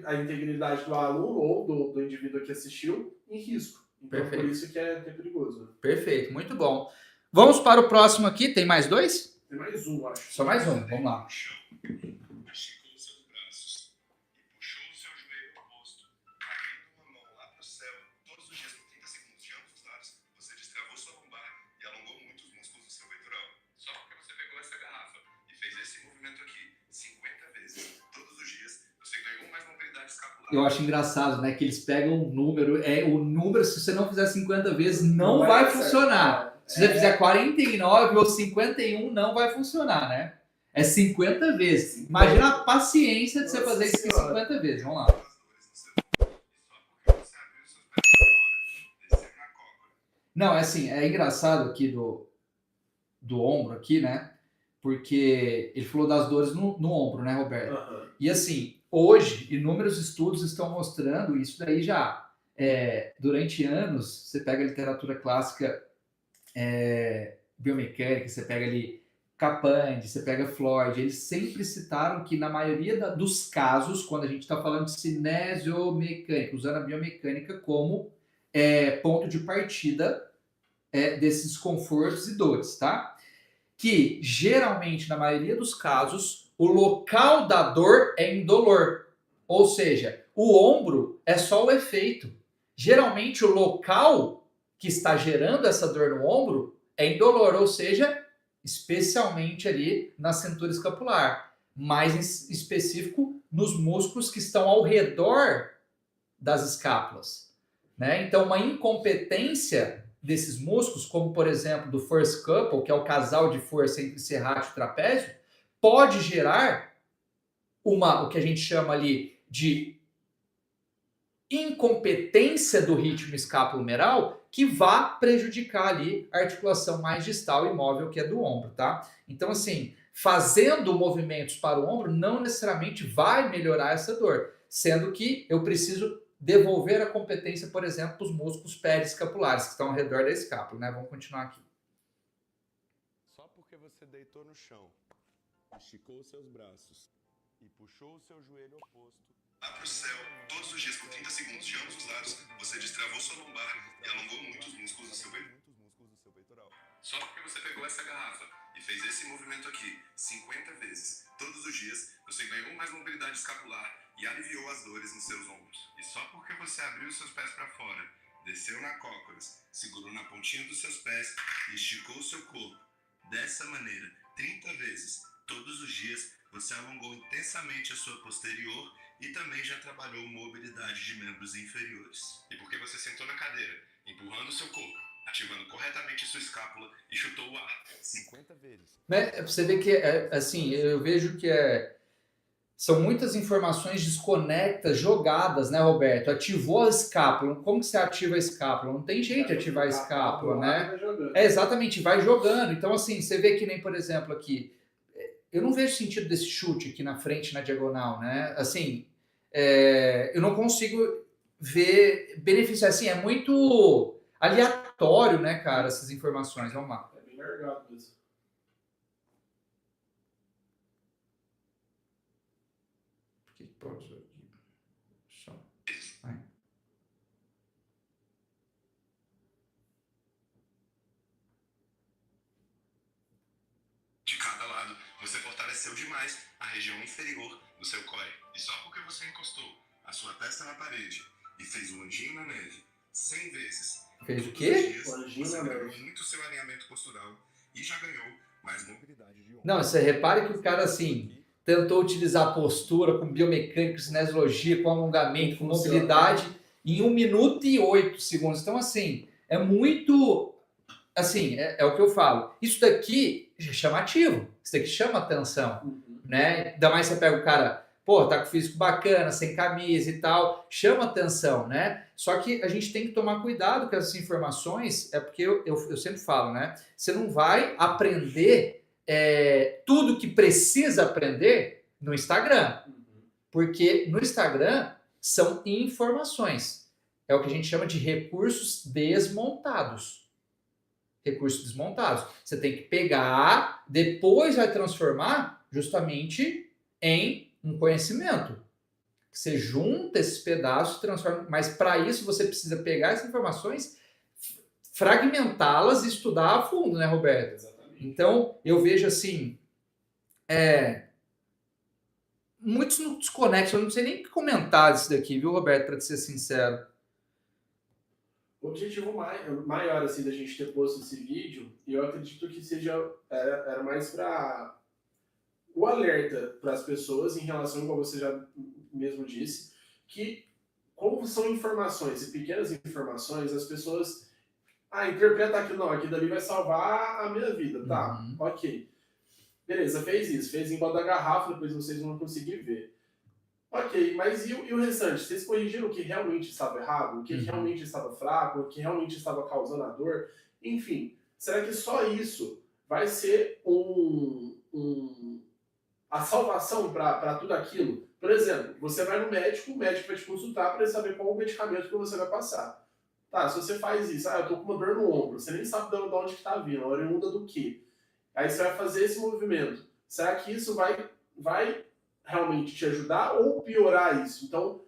a integridade do aluno ou do indivíduo que assistiu em risco. Então, Perfeito. por isso que é perigoso. Né? Perfeito, muito bom. Vamos para o próximo aqui. Tem mais dois? Tem mais um, acho. Só mais um, vamos lá. Esticou seus braços e puxou o seu joelho oposto, abrindo uma mão lá para o céu. Todos os dias, por 30 segundos de ambos os lados, você destravou sua lombar e alongou muito os músculos do seu peitoral. Só porque você pegou essa garrafa e fez esse movimento aqui 50 vezes, todos os dias, você ganhou mais mobilidade escapular. Eu acho engraçado, né, que eles pegam um número, o número, se você não fizer 50 vezes, não vai funcionar. Se você fizer 49 ou 51, não vai funcionar, né? É 50 vezes. Imagina a paciência de você fazer isso aqui 50 vezes. Vamos lá. Não, é assim, é engraçado aqui do ombro aqui, né? Porque ele falou das dores no ombro, né, Roberto? Uhum. E assim, hoje, inúmeros estudos estão mostrando isso daí já. Durante anos, você pega a literatura clássica biomecânica, você pega ali Capandi, você pega Floyd, eles sempre citaram que na maioria dos casos, quando a gente está falando de cinesiomecânica, usando a biomecânica como ponto de partida desses desconfortos e dores, tá? Que geralmente, na maioria dos casos, o local da dor é indolor. Ou seja, o ombro é só o efeito. Geralmente, o local que está gerando essa dor no ombro é indolor, ou seja, especialmente ali na cintura escapular. Mais em específico, nos músculos que estão ao redor das escápulas. Né? Então, uma incompetência desses músculos, como por exemplo do first couple, que é o casal de força entre serrátil e trapézio, pode gerar o que a gente chama ali de incompetência do ritmo escapulomeral, que vá prejudicar ali a articulação mais distal e móvel, que é do ombro, tá? Então, assim, fazendo movimentos para o ombro não necessariamente vai melhorar essa dor, sendo que eu preciso devolver a competência, por exemplo, para os músculos periescapulares, que estão ao redor da escápula, né? Vamos continuar aqui. Só porque você deitou no chão, esticou os seus braços e puxou o seu joelho oposto. Lá pro céu, todos os dias por 30 segundos de ambos os lados, você destravou sua lombar e alongou muito os músculos do seu peitoral. Só porque você pegou essa garrafa e fez esse movimento aqui 50 vezes, todos os dias, você ganhou mais mobilidade escapular e aliviou as dores nos seus ombros. E só porque você abriu seus pés para fora, desceu na cócoras, segurou na pontinha dos seus pés e esticou o seu corpo. Dessa maneira, 30 vezes, todos os dias, você alongou intensamente a sua posterior e também já trabalhou mobilidade de membros inferiores. E porque você sentou na cadeira, empurrando o seu corpo, ativando corretamente sua escápula e chutou o ar 50 vezes. Você vê que, assim, eu vejo que são muitas informações desconectas, jogadas, né, Roberto? Ativou a escápula. Como que você ativa a escápula? Não tem jeito de ativar a escápula, né? Exatamente, vai jogando. Então, assim, você vê que nem, por exemplo, aqui, eu não vejo sentido desse chute aqui na frente, na diagonal, né? Assim, eu não consigo ver benefício. Assim, é muito aleatório, né, cara, essas informações. Vamos lá. É bem largado mesmo. de cada lado, você fortaleceu demais a região inferior do seu core. E só porque você encostou a sua testa na parede e fez um anjinho na neve 100 vezes. Fez o todos quê? os dias, Um anjinho você na melhorou neve. muito seu alinhamento postural e já ganhou mais mobilidade de ombro. Não, você repare que o cara, assim, tentou utilizar a postura com biomecânica, cinesiologia, com alongamento, com Funciona. mobilidade em 1 minuto e 8 segundos. Então, assim, é muito... Assim, é o que eu falo. Isso daqui é chamativo. Isso daqui chama atenção, Uhum. né? Ainda mais você pega o cara, pô, tá com físico bacana, sem camisa e tal. Chama atenção, né? Só que a gente tem que tomar cuidado com essas informações. É porque eu sempre falo, né? Você não vai aprender tudo que precisa aprender no Instagram. Porque no Instagram são informações. É o que a gente chama de recursos desmontados. Recursos desmontados. Você tem que pegar, depois vai transformar justamente em um conhecimento. Você junta esses pedaços e transforma. Mas para isso você precisa pegar essas informações, fragmentá-las e estudar a fundo, né, Roberto? Exatamente. Então, eu vejo assim, muitos não desconectam, eu não sei nem o que comentar disso daqui, viu, Roberto, para te ser sincero. O objetivo maior assim, da gente ter posto esse vídeo, e eu acredito que era mais para o alerta para as pessoas em relação, como você já mesmo disse, que como são informações e pequenas informações, as pessoas interpretam aquilo, não, aquilo dali vai salvar a minha vida, tá, ok. Beleza, fez isso, fez em volta da garrafa, depois vocês vão conseguir ver. Ok, mas e o restante? Vocês corrigiram o que realmente estava errado? O que realmente estava fraco? O que realmente estava causando a dor? Enfim, será que só isso vai ser a salvação para tudo aquilo? Por exemplo, você vai no médico, o médico vai te consultar para ele saber qual o medicamento que você vai passar. Tá, se você faz isso, eu tô com uma dor no ombro, você nem sabe de onde que tá vindo, oriunda do quê? Aí você vai fazer esse movimento. Será que isso vai realmente te ajudar ou piorar isso? Então,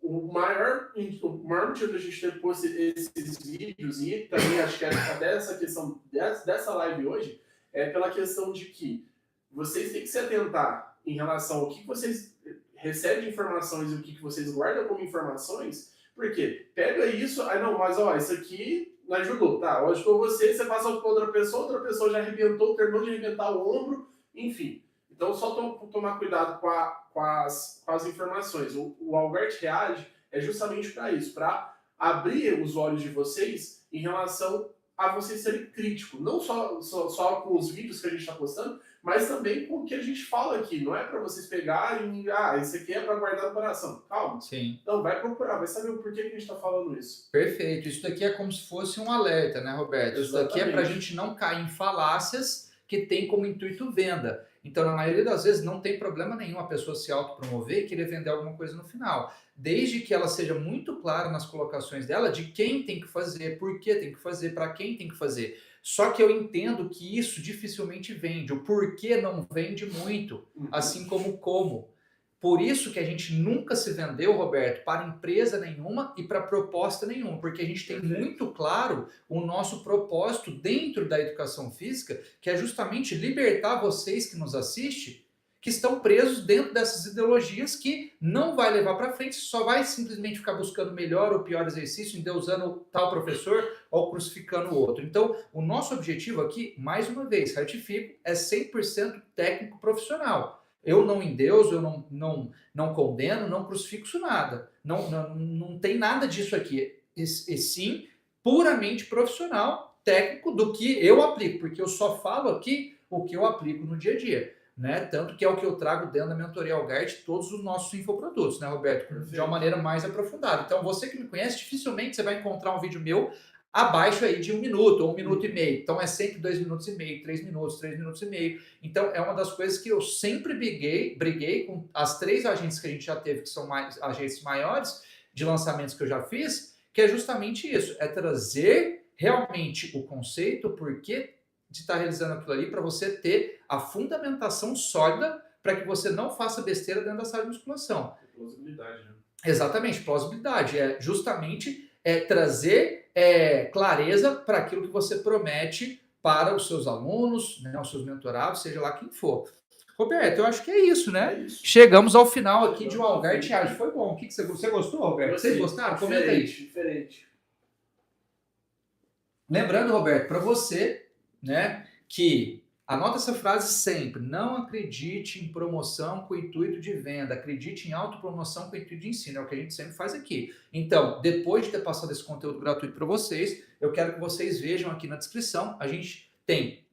o maior motivo da gente ter posto esses vídeos, e também acho que até essa questão dessa live hoje, é pela questão de que vocês têm que se atentar em relação ao que vocês recebem de informações e o que vocês guardam como informações, porque pega isso, isso aqui não ajudou, tá? Ajudou você passa para outra pessoa já arrebentou, terminou de arrebentar o ombro, enfim. Então, só tomar cuidado com as informações. O Albert Reage é justamente para isso, para abrir os olhos de vocês em relação a vocês serem críticos. Não só com os vídeos que a gente está postando, mas também com o que a gente fala aqui. Não é para vocês pegarem e, isso aqui é para guardar no coração. Calma. Sim. Então, vai procurar, vai saber o porquê que a gente está falando isso. Perfeito. Isso daqui é como se fosse um alerta, né, Roberto? Isso daqui é para a gente não cair em falácias que tem como intuito venda. Então, na maioria das vezes, não tem problema nenhum a pessoa se autopromover e querer vender alguma coisa no final. Desde que ela seja muito clara nas colocações dela de quem tem que fazer, por que tem que fazer, para quem tem que fazer. Só que eu entendo que isso dificilmente vende. O porquê não vende muito, assim como o como. Por isso que a gente nunca se vendeu, Roberto, para empresa nenhuma e para proposta nenhuma, porque a gente tem muito claro o nosso propósito dentro da educação física, que é justamente libertar vocês que nos assistem, que estão presos dentro dessas ideologias que não vai levar para frente, só vai simplesmente ficar buscando melhor ou pior exercício, endeusando tal professor ou crucificando o outro. Então, o nosso objetivo aqui, mais uma vez, ratifico, é 100% técnico profissional. Eu não endeuso, eu não condeno, não crucifico nada. Não tem nada disso aqui. E sim, puramente profissional, técnico do que eu aplico, porque eu só falo aqui o que eu aplico no dia a dia. Né? Tanto que é o que eu trago dentro da mentoria Algart, todos os nossos infoprodutos, né, Roberto? De uma maneira mais aprofundada. Então, você que me conhece, dificilmente você vai encontrar um vídeo meu abaixo aí de 1 minuto ou 1 minuto e meio. Então, é sempre 2 minutos e meio, 3 minutos e meio. Então, é uma das coisas que eu sempre briguei com as 3 agências que a gente já teve, que são agências maiores de lançamentos que eu já fiz, que é justamente isso, é trazer realmente o conceito, o porquê de estar realizando aquilo ali, para você ter a fundamentação sólida para que você não faça besteira dentro da sala de musculação. Plausibilidade, né? Exatamente, plausibilidade. É justamente trazer clareza para aquilo que você promete para os seus alunos, né, os seus mentorados, seja lá quem for. Roberto, eu acho que é isso, né? É isso. Chegamos ao final aqui de um Algart Age. Foi bom. O que você gostou, Roberto? Vocês gostaram? Comenta aí. Diferente. Lembrando, Roberto, para você, né, que anota essa frase sempre: não acredite em promoção com o intuito de venda, acredite em autopromoção com o intuito de ensino, é o que a gente sempre faz aqui. Então, depois de ter passado esse conteúdo gratuito para vocês, eu quero que vocês vejam aqui na descrição, a gente tem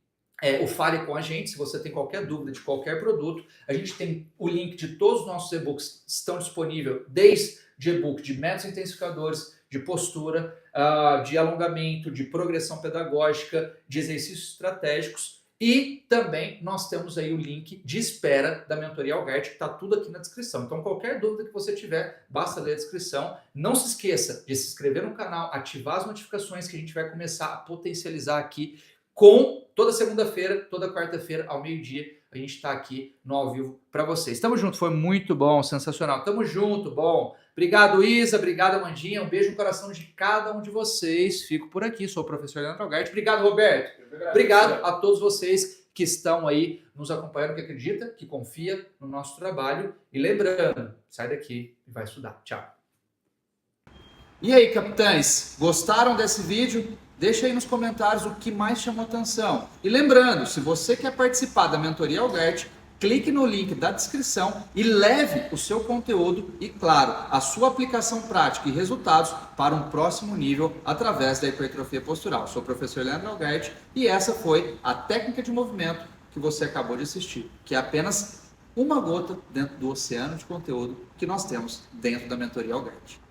o Fale com a gente, se você tem qualquer dúvida de qualquer produto, a gente tem o link de todos os nossos e-books que estão disponíveis, desde e-book de métodos intensificadores, de postura, de alongamento, de progressão pedagógica, de exercícios estratégicos. E também nós temos aí o link de espera da mentoria Algart, que está tudo aqui na descrição. Então, qualquer dúvida que você tiver, basta ler a descrição. Não se esqueça de se inscrever no canal, ativar as notificações, que a gente vai começar a potencializar aqui com toda segunda-feira, toda quarta-feira, ao meio-dia. A gente está aqui no ao vivo para vocês. Tamo junto, foi muito bom, sensacional. Tamo junto, bom. Obrigado, Isa. Obrigado, Amandinha. Um beijo no coração de cada um de vocês. Fico por aqui, sou o professor Leandro Algart. Obrigado, Roberto. Obrigado a todos vocês que estão aí nos acompanhando, que acredita, que confia no nosso trabalho. E lembrando, sai daqui e vai estudar. Tchau. E aí, capitães, gostaram desse vídeo? Deixa aí nos comentários o que mais chamou atenção. E lembrando, se você quer participar da mentoria Algart, clique no link da descrição e leve o seu conteúdo e, claro, a sua aplicação prática e resultados para um próximo nível através da hipertrofia postural. Sou o professor Leandro Algart e essa foi a técnica de movimento que você acabou de assistir, que é apenas uma gota dentro do oceano de conteúdo que nós temos dentro da mentoria Algart.